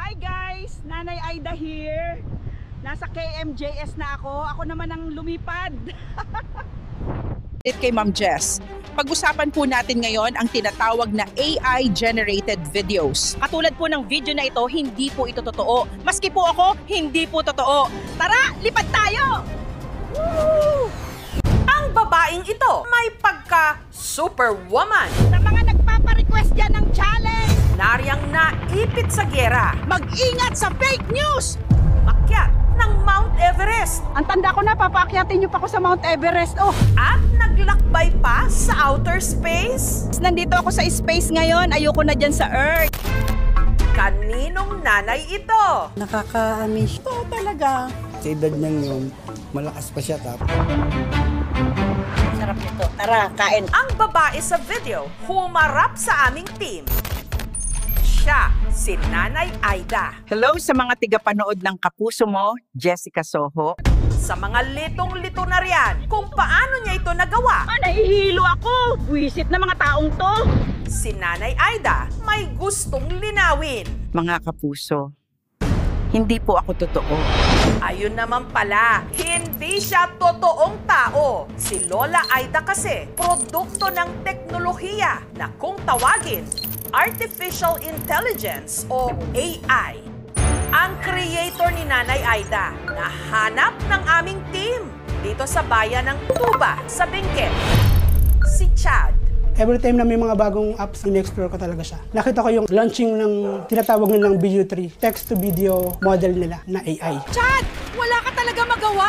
Hi guys! Nanay Aida here. Nasa KMJS na ako. Ako naman ang lumipad. Kay Ma'am Jess. Pag-usapan po natin ngayon ang tinatawag na AI-generated videos. Katulad po ng video na ito, hindi po ito totoo. Maski po ako, hindi po totoo. Tara, lipad tayo! Woo! Ang babaeng ito may pagka-superwoman. Sa mga nagpaparequest dyan ng challenge, Naryang naipit sa gera. Mag-ingat sa fake news! Umakyat ng Mount Everest. ang tanda ko na, papaakyatin niyo pa ako sa Mount Everest. Oh, At naglakbay pa sa outer space. nandito ako sa space ngayon. Ayoko na dyan sa Earth. Kaninong nanay ito? Nakaka-amiss. Ito talaga. Sa edad niyang yun, malakas pa siya tap. Sarap nito. Tara, kain. Ang babae sa video, humarap sa aming team. Siya, si Nanay Aida. Hello sa mga tigapanood ng Kapuso Mo, Jessica Soho. Sa mga litong-lito na riyan, kung paano niya ito nagawa. Nahihilo ako. Buwisit na mga taong to. Si Nanay Aida may gustong linawin. Mga kapuso, hindi po ako totoo. Ayun naman pala, hindi siya totoong tao. Si Lola Aida kasi, produkto ng teknolohiya na kung tawagin, Artificial Intelligence o AI. Ang creator ni Nanay Aida, nahanap ng aming team dito sa bayan ng Tuba, sa Benguet. Si Chad. Every time na may mga bagong apps, in-explore ko talaga siya. Nakita ko yung launching ng tinatawag nilang Video 3, text-to-video model nila na AI. Chad, wala ka talaga magawa?